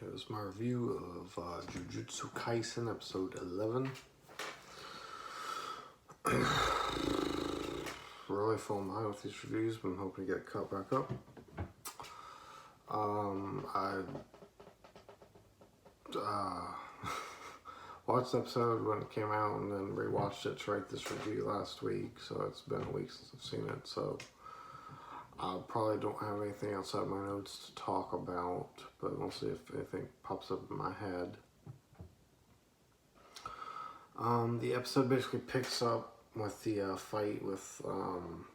Here's my review of Jujutsu Kaisen episode 11. Really feeling high with these reviews, but I'm hoping to get caught back up. I watched the episode when it came out and then rewatched it to write this review last week, so it's been a week since I've seen it, so I probably don't have anything outside my notes to talk about, but we'll see if anything pops up in my head. The episode basically picks up with the fight with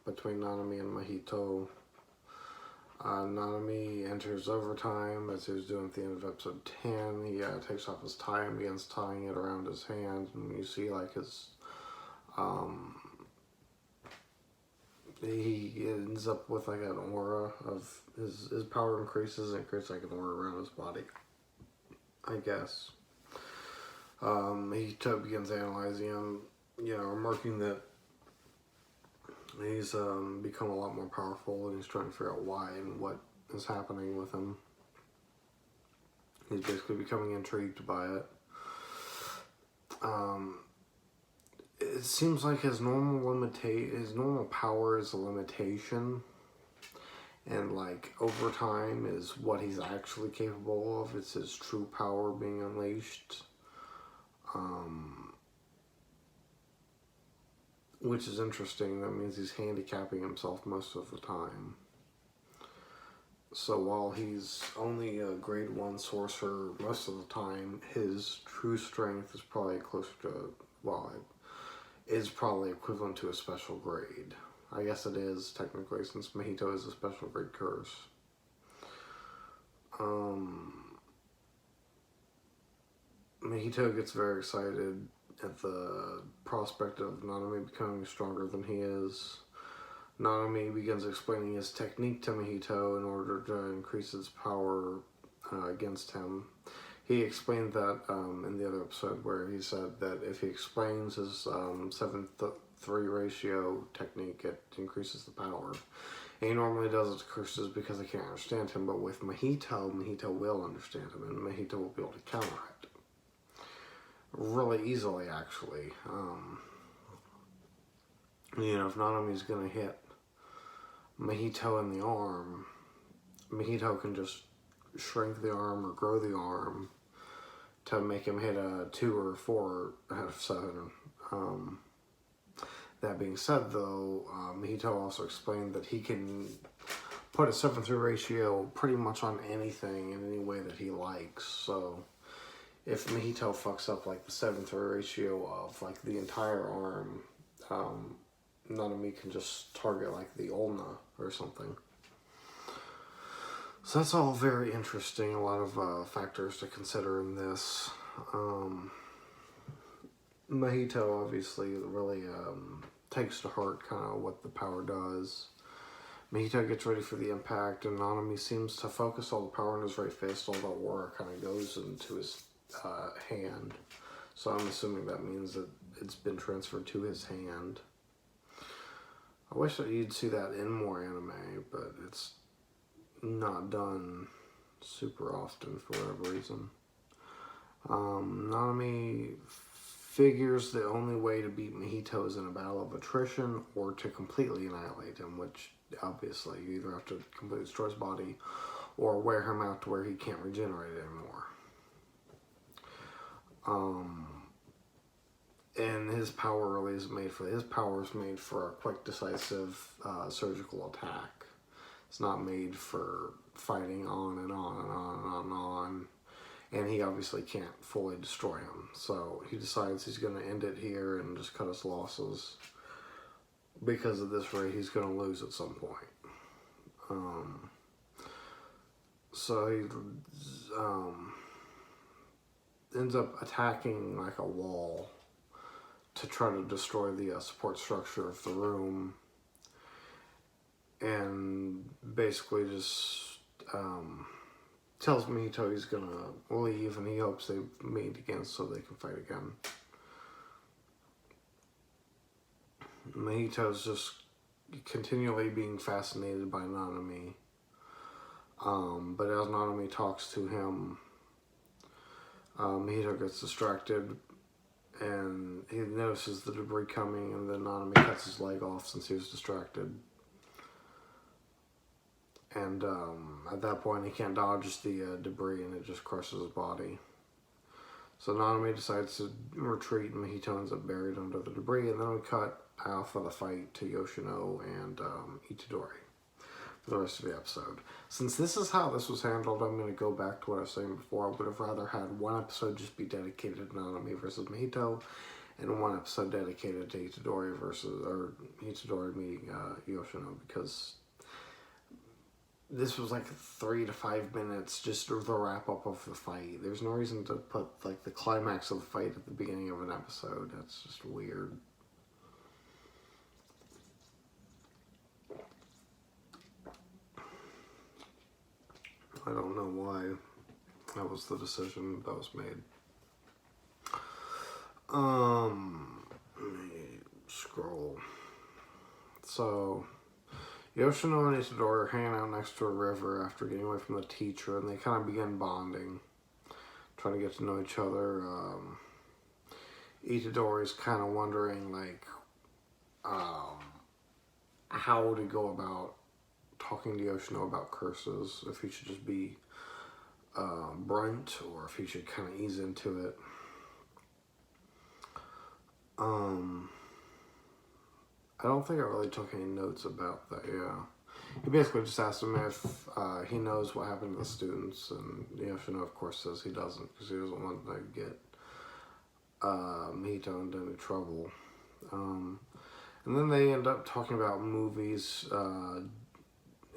between Nanami and Mahito. Nanami enters overtime as he was doing at the end of episode 10. He takes off his tie and begins tying it around his hand, and you see like his he ends up with like an aura of his power increases and creates like an aura around his body, I guess. He begins analyzing him, remarking that he's become a lot more powerful, and he's trying to figure out why and what is happening with him. He's basically becoming intrigued by it. It seems like his normal power is a limitation, and like over time is what he's actually capable of. It's his true power being unleashed, which is interesting. That means he's handicapping himself most of the time. So while he's only a grade 1 sorcerer most of the time, his true strength is probably closer to, is probably equivalent to a special grade. I guess it is, technically, since Mahito is a special grade curse. Mahito gets very excited at the prospect of Nanami becoming stronger than he is. Nanami begins explaining his technique to Mahito in order to increase his power against him. He explained that in the other episode where he said that if he explains his 7-3 ratio technique, it increases the power. And he normally does it to curses because they can't understand him, but with Mahito will understand him, and Mahito will be able to counter it. Really easily, actually. If Nanami's going to hit Mahito in the arm, Mahito can just shrink the arm or grow the arm to make him hit a 2 or 4 out of 7. That being said, though, Mahito also explained that he can put a 7-3 ratio pretty much on anything in any way that he likes. So if Mahito fucks up like the 7-3 ratio of like the entire arm, Nanami can just target like the ulna or something. So that's all very interesting. A lot of factors to consider in this. Mahito obviously really takes to heart kind of what the power does. Mahito gets ready for the impact, and Nanami seems to focus all the power in his right fist. All the aura kind of goes into his hand. So I'm assuming that means that it's been transferred to his hand. I wish that you'd see that in more anime, but it's not done super often for whatever reason. Nanami figures the only way to beat Mahito is in a battle of attrition or to completely annihilate him, which obviously you either have to completely destroy his body or wear him out to where he can't regenerate anymore. And his power really is made for a quick, decisive, surgical attack. It's not made for fighting on and on and on and on and on. And he obviously can't fully destroy him. So he decides he's going to end it here and just cut his losses. Because at this rate, he's going to lose at some point. So he ends up attacking like a wall to try to destroy the support structure of the room, and basically just tells Mahito he's gonna leave and he hopes they meet again so they can fight again. Mahito's just continually being fascinated by Nanami, but as Nanami talks to him, Mahito gets distracted and he notices the debris coming, and then Nanami cuts his leg off since he was distracted. And at that point, he can't dodge the debris, and it just crushes his body. So Nanami decides to retreat, and Mahito ends up buried under the debris. And then we cut off of the fight to Yoshino and Itadori for the rest of the episode. Since this is how this was handled, I'm going to go back to what I was saying before. I would have rather had one episode just be dedicated to Nanami versus Mahito, and one episode dedicated to Itadori meeting Yoshino, because this was like 3 to 5 minutes, just the wrap up of the fight. There's no reason to put like the climax of the fight at the beginning of an episode. That's just weird. I don't know why that was the decision that was made. Let me scroll. So Yoshino and Itadori are hanging out next to a river after getting away from the teacher, and they kind of begin bonding, trying to get to know each other. Itadori's kind of wondering, like, how to go about talking to Yoshino about curses, if he should just be blunt, or if he should kind of ease into it. I don't think I really took any notes about that, yeah. He basically just asked him if he knows what happened to the students, and Yoshino, of course, says he doesn't, because he doesn't want to get Mahito into any trouble. And then they end up talking about movies.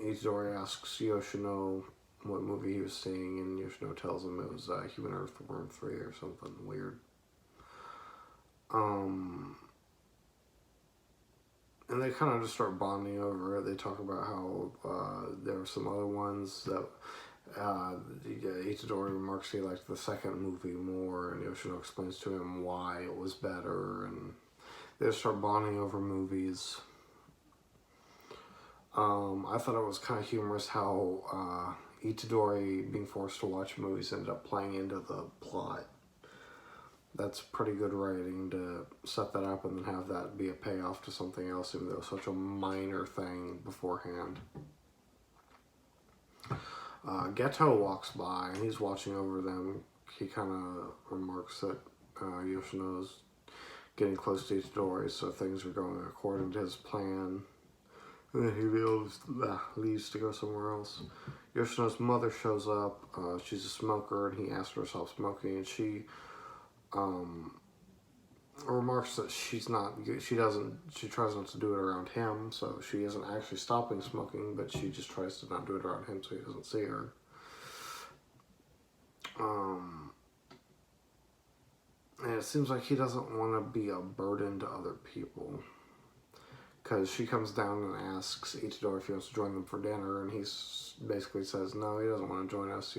Itadori asks Yoshino what movie he was seeing, and Yoshino tells him it was Human Earthworm 3 or something weird. And they kind of just start bonding over it. They talk about how there were some other ones that Itadori remarks he liked the second movie more, and Yoshino explains to him why it was better, and they just start bonding over movies. I thought it was kind of humorous how Itadori being forced to watch movies ended up playing into the plot. That's pretty good writing to set that up and then have that be a payoff to something else, even though it's such a minor thing beforehand. Geto walks by and he's watching over them. He kind of remarks that Yoshino's getting close to Itadori, so things are going according to his plan. And then he leaves to go somewhere else. Yoshino's mother shows up. She's a smoker, and he asks her to stop smoking, and she remarks that she tries not to do it around him, so she isn't actually stopping smoking, but she just tries to not do it around him so he doesn't see her. And it seems like he doesn't want to be a burden to other people, because she comes down and asks Itadori if he wants to join them for dinner, and he basically says no, he doesn't want to join us,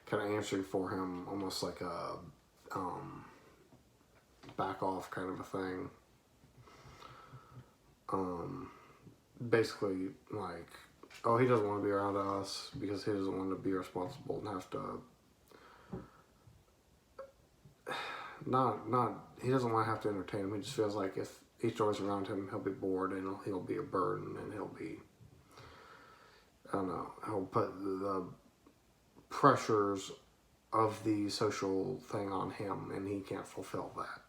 kind of answering for him, almost like a back off kind of a thing. Basically, like, he doesn't want to be around us because he doesn't want to be responsible and have to he doesn't want to have to entertain him. He just feels like if Itadori's around him, he'll be bored and he'll be a burden, and he'll put the pressures of the social thing on him, and he can't fulfill that.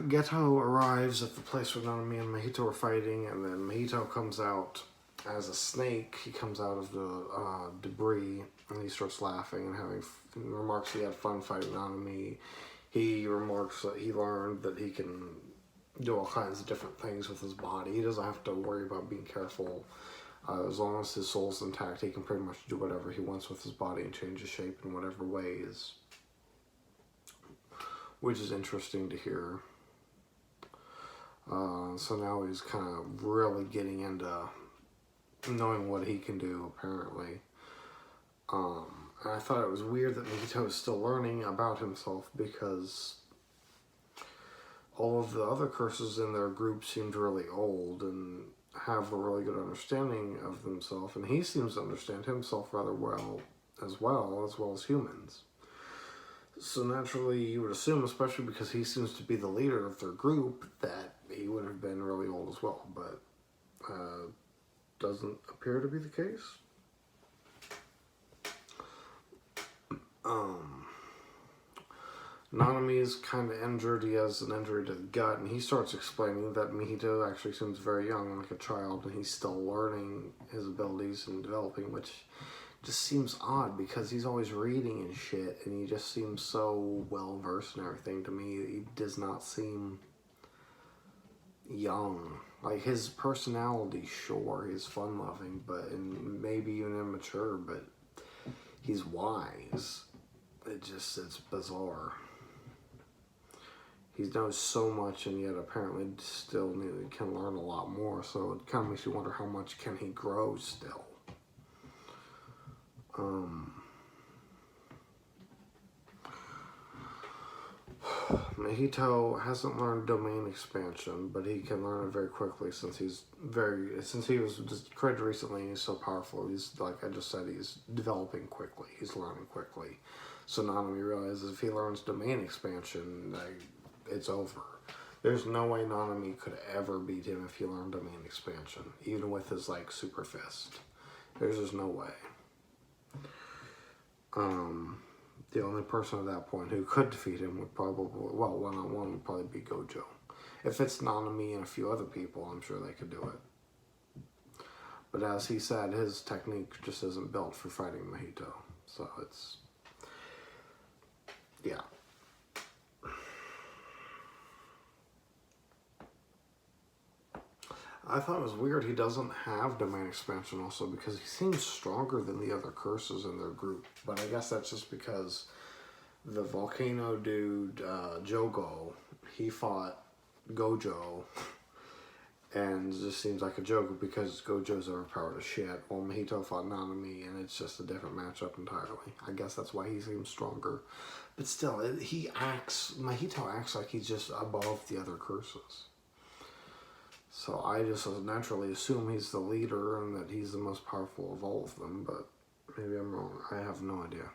Geto arrives at the place where Nanami and Mahito are fighting, and then Mahito comes out as a snake. He comes out of the debris, and he starts laughing and remarks he had fun fighting Nanami. He remarks that he learned that he can do all kinds of different things with his body. He doesn't have to worry about being careful. As long as his soul's intact, he can pretty much do whatever he wants with his body and change his shape in whatever ways. Which is interesting to hear. So now he's kind of really getting into knowing what he can do, apparently. And I thought it was weird that Mahito is still learning about himself, because all of the other curses in their group seemed really old and have a really good understanding of themselves, and he seems to understand himself rather well as well as humans. So naturally, you would assume, especially because he seems to be the leader of their group, that he would have been really old as well. But doesn't appear to be the case. Nanami is kind of injured. He has an injury to the gut, and he starts explaining that Mihito actually seems very young, like a child, and he's still learning his abilities and developing, which just seems odd because he's always reading and shit, and he just seems so well versed in everything. To me, he does not seem young. Like, his personality, sure, he's fun loving, and maybe even immature, but he's wise. It's bizarre. He knows so much, and yet apparently still can learn a lot more. So it kind of makes you wonder how much can he grow still. Mahito hasn't learned domain expansion, but he can learn it very quickly since he was just created recently and he's so powerful. He's, like I just said, he's developing quickly. He's learning quickly. So Nanami realizes if he learns domain expansion, it's over. There's no way Nanami could ever beat him if he learned domain expansion, even with his super fist. There's just no way. The only person at that point who could defeat him would probably, one-on-one would probably be Gojo. If it's Nanami and a few other people, I'm sure they could do it. But as he said, his technique just isn't built for fighting Mahito. So it's, yeah. I thought it was weird he doesn't have domain expansion also because he seems stronger than the other curses in their group. But I guess that's just because the volcano dude, Jogo, he fought Gojo and it just seems like a joke because Gojo's overpowered as shit. While Mahito fought Nanami and it's just a different matchup entirely. I guess that's why he seems stronger. But still, Mahito acts like he's just above the other curses. So I just naturally assume he's the leader and that he's the most powerful of all of them, but maybe I'm wrong. I have no idea.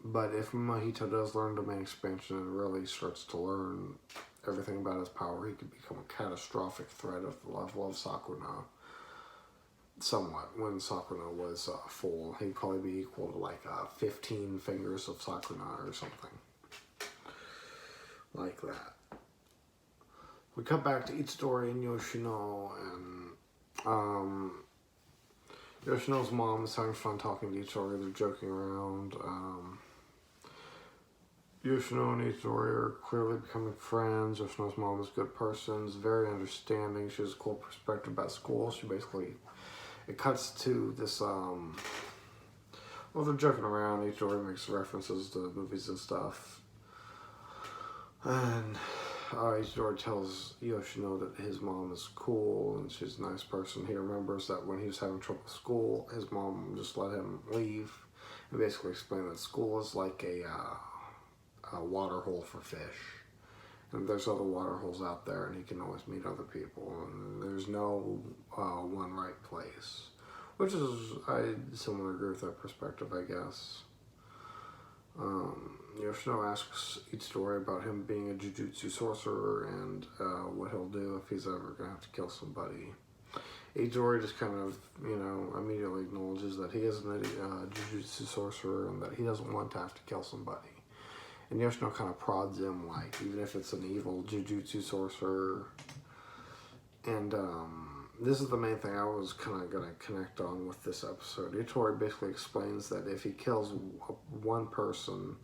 But if Mahito does learn domain expansion and really starts to learn everything about his power, he could become a catastrophic threat of the level of Sakuna. Somewhat. When Sakuna was full, he'd probably be equal to 15 fingers of Sakuna or something. Like that. We cut back to Itadori and Yoshino, and Yoshino's mom is having fun talking to Itadori. They're joking around. Yoshino and Itadori are clearly becoming friends. Yoshino's mom is a good person, is very understanding. She has a cool perspective about school. It cuts to this, they're joking around. Itadori makes references to movies and stuff. And Itadori tells Yoshino that his mom is cool and she's a nice person. He remembers that when he was having trouble with school, his mom just let him leave and basically explained that school is like a water hole for fish. And there's other water holes out there and he can always meet other people. And there's no one right place. Which is, I somewhat agree with that perspective, I guess. Yoshino asks Itadori about him being a Jujutsu sorcerer and what he'll do if he's ever going to have to kill somebody. Itadori just kind of, immediately acknowledges that he is a Jujutsu sorcerer and that he doesn't want to have to kill somebody. And Yoshino kind of prods him, even if it's an evil Jujutsu sorcerer. And this is the main thing I was kind of going to connect on with this episode. Itadori basically explains that if he kills one person,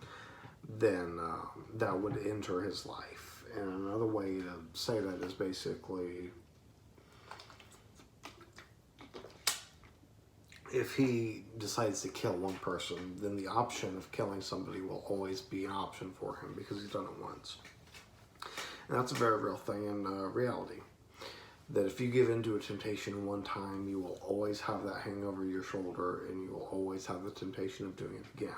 then that would enter his life. And another way to say that is basically, if he decides to kill one person, then the option of killing somebody will always be an option for him because he's done it once. And that's a very real thing in reality. That if you give into a temptation one time, you will always have that hang over your shoulder and you will always have the temptation of doing it again.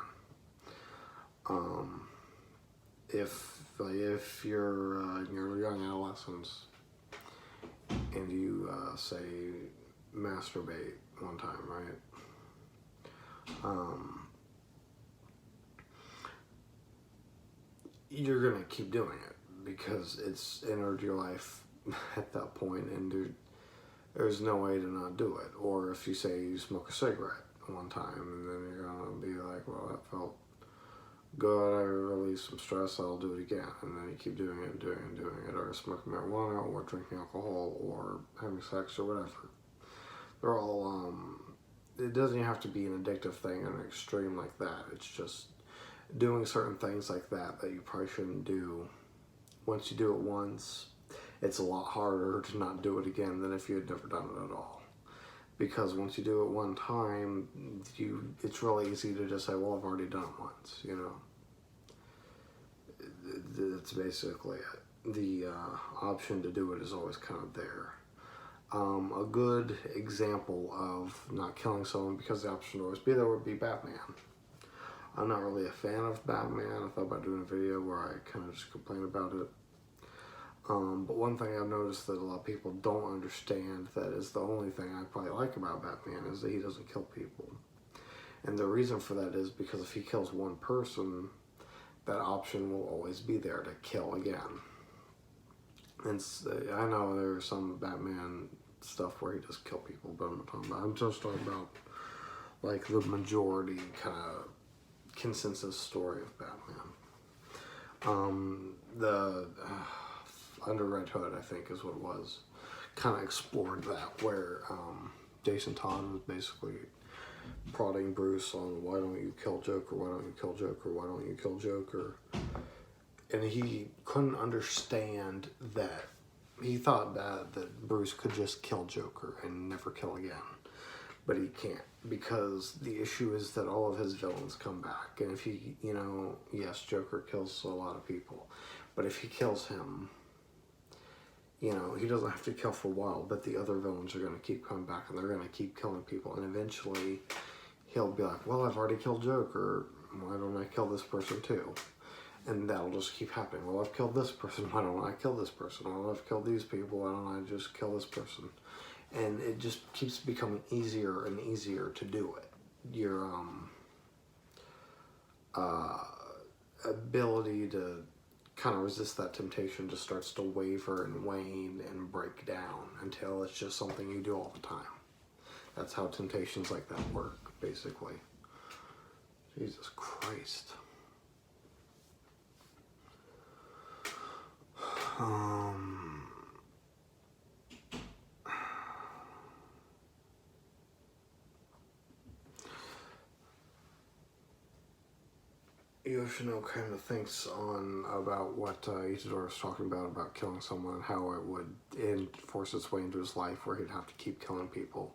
If you're in your young adolescence and you say masturbate, one time, right? You're gonna keep doing it because it's entered your life at that point, and there's no way to not do it. Or if you say you smoke a cigarette one time, and then you're gonna be like, well, that felt good, I released some stress, I'll do it again. And then you keep doing it and doing it and doing it, or smoking marijuana, or drinking alcohol, or having sex, or whatever. They're all, it doesn't have to be an addictive thing or an extreme like that. It's just doing certain things like that you probably shouldn't do. Once you do it once, it's a lot harder to not do it again than if you had never done it at all. Because once you do it one time, it's really easy to just say, well, I've already done it once, you know. That's basically it. The option to do it is always kind of there. A good example of not killing someone because the option would always be there would be Batman. I'm not really a fan of Batman. I thought about doing a video where I kind of just complain about it. But one thing I've noticed that a lot of people don't understand, that is the only thing I probably like about Batman, is that he doesn't kill people. And the reason for that is because if he kills one person, that option will always be there to kill again. And I know there's some Batman stuff where he does kill people, but I'm just talking about like the majority kind of consensus story of Batman. The Under Red Hood, I think is what it was, kind of explored that, where Jason Todd was basically prodding Bruce on, why don't you kill Joker, why don't you kill Joker, why don't you kill Joker? And he couldn't understand that. He thought that Bruce could just kill Joker and never kill again. But he can't, because the issue is that all of his villains come back. And if he, you know, yes, Joker kills a lot of people, but if he kills him, you know, he doesn't have to kill for a while, but the other villains are going to keep coming back, and they're going to keep killing people, and eventually he'll be like, well, I've already killed Joker, why don't I kill this person too? And that'll just keep happening. Well, I've killed this person, why don't I kill this person? Well, I've killed these people, why don't I just kill this person? And it just keeps becoming easier and easier to do it. Your ability to kind of resist that temptation just starts to waver and wane and break down until it's just something you do all the time. That's how temptations like that work, basically. Jesus Christ. Yoshino kind of thinks on about what Itadori was talking about killing someone and how it would force its way into his life where he'd have to keep killing people.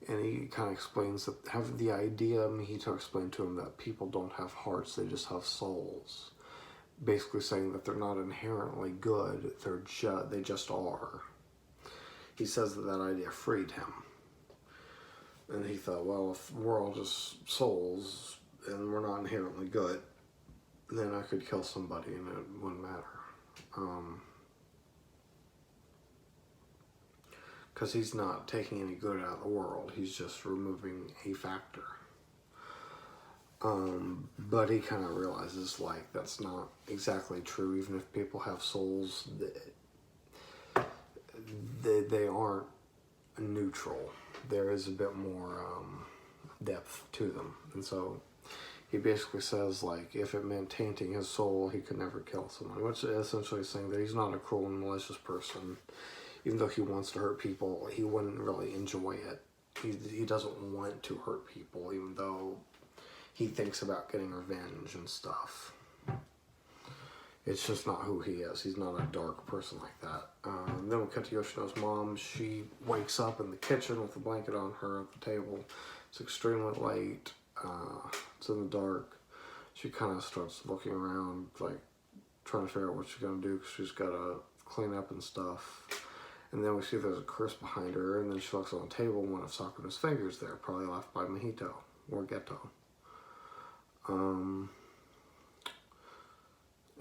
And he kind of explains that, have the idea, Mihito explained to him that people don't have hearts, they just have souls. Basically saying that they're not inherently good, they just are. He says that idea freed him. And he thought, well, if we're all just souls and we're not inherently good, then I could kill somebody and it wouldn't matter. Because he's not taking any good out of the world, he's just removing a factor. But he kind of realizes, like, that's not exactly true. Even if people have souls, they aren't neutral. There is a bit more depth to them. And so he basically says, like, if it meant tainting his soul, he could never kill someone, which is essentially saying that he's not a cruel and malicious person. Even though he wants to hurt people, he wouldn't really enjoy it. He doesn't want to hurt people, even though he thinks about getting revenge and stuff. It's just not who he is. He's not a dark person like that. Then we cut to Yoshino's mom. She wakes up in the kitchen with a blanket on her at the table. It's extremely late. It's in the dark. She kind of starts looking around, like, trying to figure out what she's going to do, because she's got to clean up and stuff. And then we see there's a curse behind her, and then she looks on the table, and one of Sakura's fingers there, probably left by Mihito, or Geto.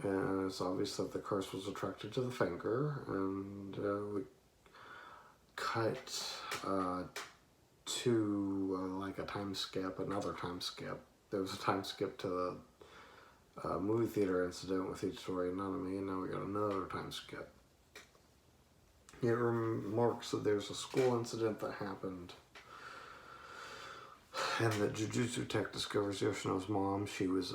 And it's obvious that the curse was attracted to the finger, and we cut to like a time skip, another time skip. There was a time skip to the movie theater incident with Itadori and Nanami, and now we got another time skip. It remarks that there's a school incident that happened, and that Jujutsu Tech discovers Yoshino's mom. She was,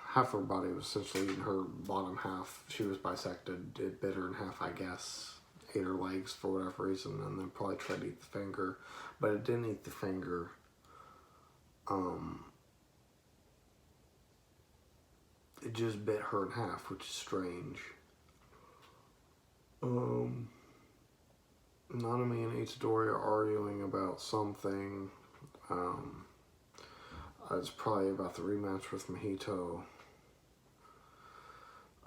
half her body was essentially eaten, her bottom half. She was bisected, it bit her in half, I guess. Ate her legs for whatever reason, and then probably tried to eat the finger, but it didn't eat the finger. It just bit her in half, which is strange. Nanami and Itadori are arguing about something. It's probably about the rematch with Mahito.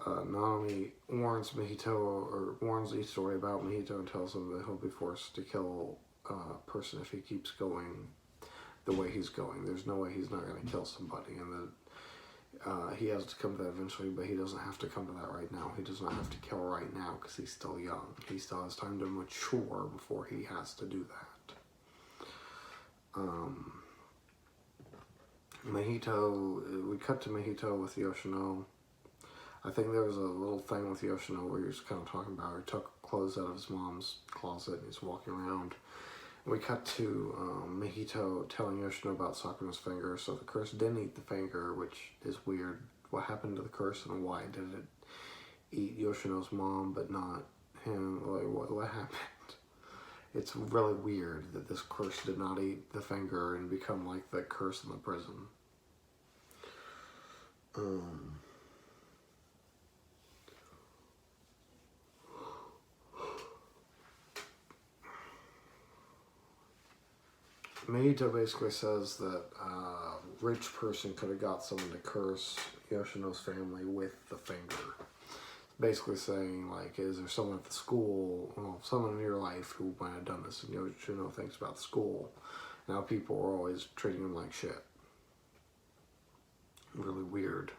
Nanami warns Itadori about Mahito and tells him that he'll be forced to kill a person if he keeps going the way he's going. There's no way he's not going to kill somebody, and that he has to come to that eventually, but he doesn't have to come to that right now. He does not have to kill right now because he's still young. He still has time to mature before he has to do that. Mahito, we cut to Mahito with Yoshino. I think there was a little thing with Yoshino where he was kind of talking about, he took clothes out of his mom's closet and he's walking around. And we cut to Mahito telling Yoshino about Sakuna's finger. So the curse didn't eat the finger, which is weird. What happened to the curse and why did it eat Yoshino's mom but not him? Like, what happened? It's really weird that this curse did not eat the finger and become like the curse in the prison. Mahito basically says that a rich person could have got someone to curse Yoshino's family with the finger. Basically saying, like, is there someone at the school, well, someone in your life who might have done this, and Yoshino thinks about the school. Now people are always treating him like shit. Really weird.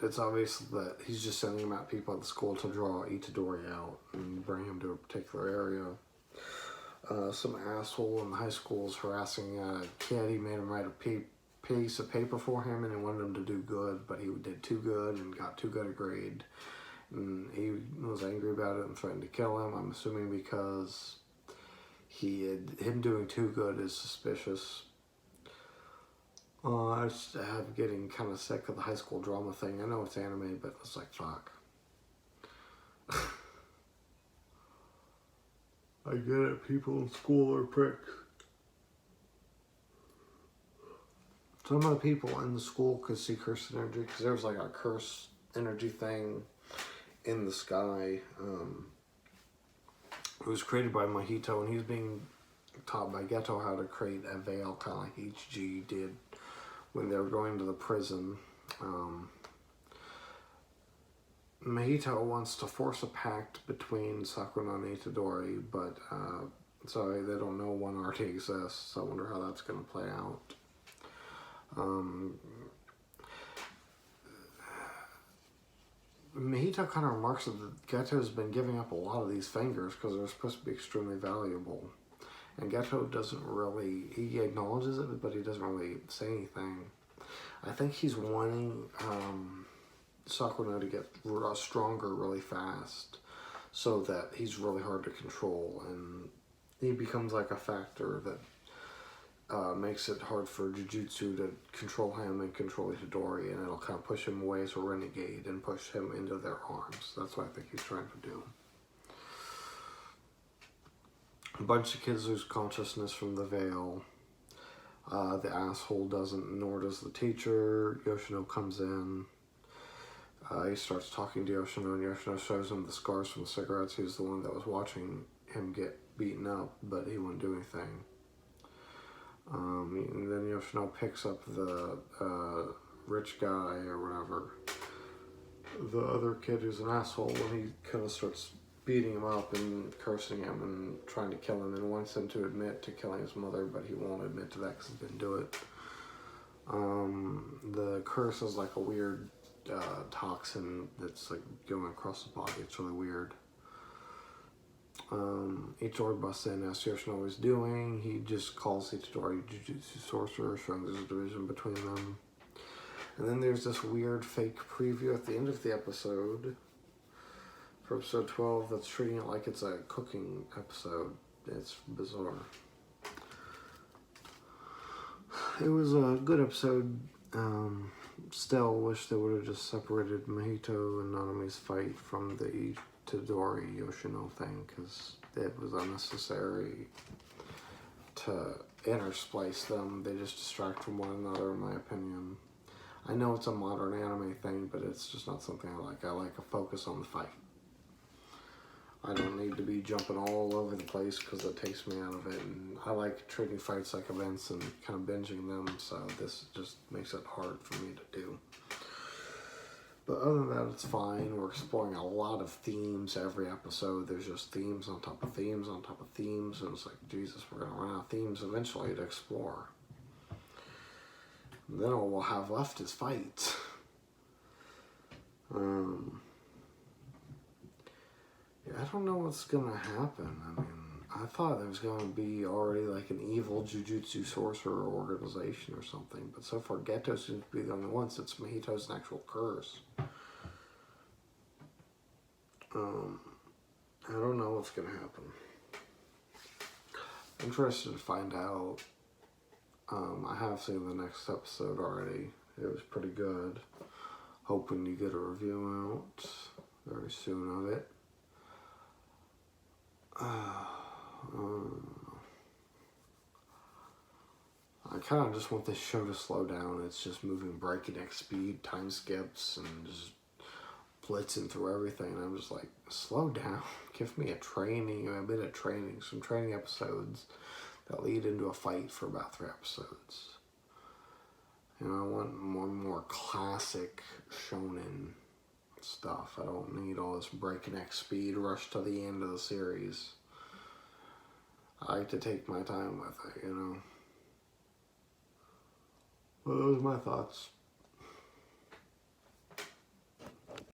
It's obvious that he's just sending out people at the school to draw Itadori out and bring him to a particular area. Some asshole in the high school is harassing a kid. He made him write a piece of paper for him and he wanted him to do good, but he did too good and got too good a grade. And he was angry about it and threatened to kill him. I'm assuming because him doing too good is suspicious. I just have getting kind of sick of the high school drama thing. I know it's anime, but it's like, fuck. I get it, people in school are pricks. Some of the people in the school could see cursed energy, because there was like a curse energy thing in the sky. It was created by Mahito, and he's being taught by Geto how to create a veil, kind of like HG did when they were going to the prison. Mahito wants to force a pact between Sakuna and Itadori, but sorry, they don't know one already exists, so I wonder how that's going to play out. Mahito kind of remarks that Geto's been giving up a lot of these fingers because they're supposed to be extremely valuable. And Geto doesn't really, he acknowledges it, but he doesn't really say anything. I think he's wanting Sakuna to get stronger really fast so that he's really hard to control, and he becomes like a factor that makes it hard for Jujutsu to control him and control Itadori, and it'll kind of push him away as a renegade and push him into their arms. That's what I think he's trying to do. A bunch of kids lose consciousness from the veil. The asshole doesn't, nor does the teacher. Yoshino comes in. He starts talking to Yoshino, and Yoshino shows him the scars from the cigarettes. He's the one that was watching him get beaten up, but he wouldn't do anything. And then Yoshino picks up the rich guy or whatever, the other kid who's an asshole, and he kind of starts beating him up and cursing him and trying to kill him, and wants him to admit to killing his mother, but he won't admit to that because he didn't do it. The curse is like a weird toxin that's like going across the body. It's really weird. Itadori busts in, asks Yoshino what he's doing. He just calls Itadori Jujutsu Sorcerer, showing there's a division between them. And then there's this weird fake preview at the end of the episode, for episode 12, that's treating it like it's a cooking episode. It's bizarre. It was a good episode. Still wish they would have just separated Mahito and Nanami's fight from the Itadori Yoshino thing, because it was unnecessary to intersplice them. They just distract from one another, in my opinion. I know it's a modern anime thing, but it's just not something I like. I like a focus on the fight. I don't need to be jumping all over the place because it takes me out of it. And I like treating fights like events and kind of binging them, so this just makes it hard for me to do. But other than that, it's fine. We're exploring a lot of themes every episode. There's just themes on top of themes on top of themes, and it's like, Jesus, we're going to run out of themes eventually to explore. And then all we'll have left is fights. I don't know what's gonna happen. I mean, I thought there was gonna be already like an evil Jujutsu sorcerer organization or something, but so far Geto seems to be the only one since Mahito's an actual curse. I don't know what's gonna happen. Interested to find out. I have seen the next episode already. It was pretty good. Hoping you get a review out very soon of it. I kind of just want this show to slow down. It's just moving breakneck speed, time skips, and just blitzing through everything. And I'm just like, slow down. Give me a bit of training, some training episodes that lead into a fight for about 3 episodes. You know, I want more classic shonen stuff. I don't need all this breakneck speed rush to the end of the series. I like to take my time with it, you know. Well, those are my thoughts.